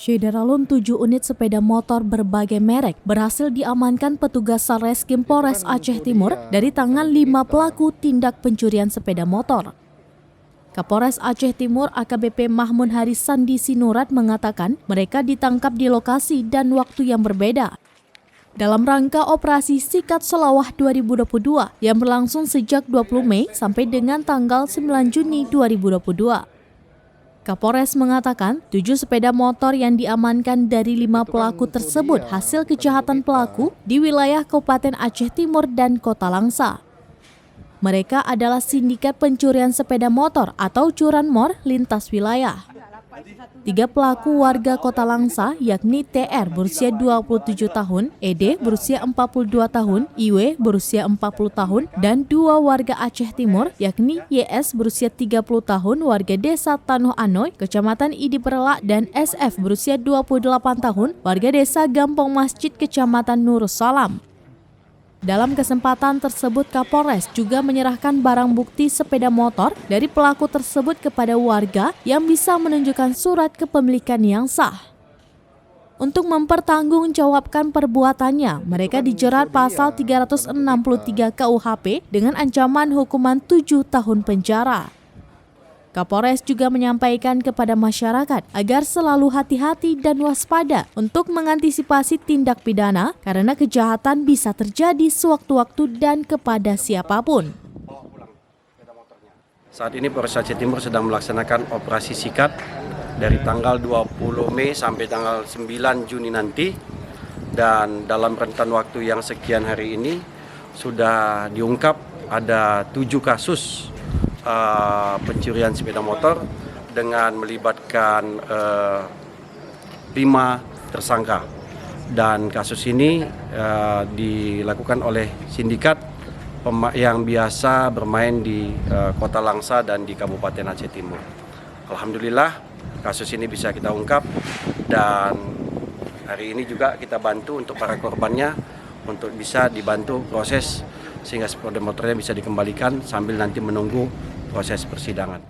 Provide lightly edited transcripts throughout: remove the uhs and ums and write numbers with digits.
Syederalun 7 unit sepeda motor berbagai merek berhasil diamankan petugas Satreskrim Polres Aceh Timur dari tangan 5 pelaku tindak pencurian sepeda motor. Kapolres Aceh Timur AKBP Mahmud Haris Sandi Sinurat mengatakan mereka ditangkap di lokasi dan waktu yang berbeda. Dalam rangka operasi Sikat Selawah 2022 yang berlangsung sejak 20 Mei sampai dengan tanggal 9 Juni 2022. Kapolres mengatakan 7 sepeda motor yang diamankan dari 5 pelaku tersebut hasil kejahatan pelaku di wilayah Kabupaten Aceh Timur dan Kota Langsa. Mereka adalah sindikat pencurian sepeda motor atau curanmor lintas wilayah. 3 pelaku warga Kota Langsa yakni TR berusia 27 tahun, ED berusia 42 tahun, IW berusia 40 tahun, dan 2 warga Aceh Timur yakni YS berusia 30 tahun warga desa Tanuh Anoy, Kecamatan Idi Perlak, dan SF berusia 28 tahun warga desa Gampong Masjid, Kecamatan Nurus Salam. Dalam kesempatan tersebut, Kapolres juga menyerahkan barang bukti sepeda motor dari pelaku tersebut kepada warga yang bisa menunjukkan surat kepemilikan yang sah. Untuk mempertanggungjawabkan perbuatannya, mereka dijerat pasal 363 KUHP dengan ancaman hukuman 7 tahun penjara. Kapolres juga menyampaikan kepada masyarakat agar selalu hati-hati dan waspada untuk mengantisipasi tindak pidana karena kejahatan bisa terjadi sewaktu-waktu dan kepada siapapun. Saat ini Polres Aceh Timur sedang melaksanakan operasi Sikat dari tanggal 20 Mei sampai tanggal 9 Juni nanti, dan dalam rentan waktu yang sekian hari ini sudah diungkap ada 7 kasus pencurian sepeda motor dengan melibatkan 5 tersangka, dan kasus ini dilakukan oleh sindikat yang biasa bermain di Kota Langsa dan di Kabupaten Aceh Timur. Alhamdulillah kasus ini bisa kita ungkap, dan hari ini juga kita bantu untuk para korbannya untuk bisa dibantu proses sehingga sepeda motornya bisa dikembalikan sambil nanti menunggu proses persidangan.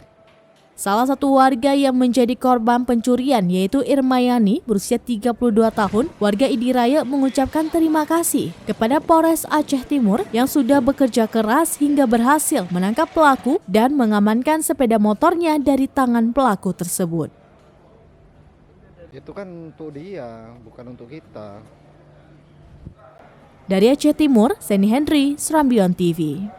Salah satu warga yang menjadi korban pencurian yaitu Irmayani berusia 32 tahun, warga Idi Raya, mengucapkan terima kasih kepada Polres Aceh Timur yang sudah bekerja keras hingga berhasil menangkap pelaku dan mengamankan sepeda motornya dari tangan pelaku tersebut. Itu kan untuk dia, bukan untuk kita. Dari Aceh Timur, Seni Henry, Serambion TV.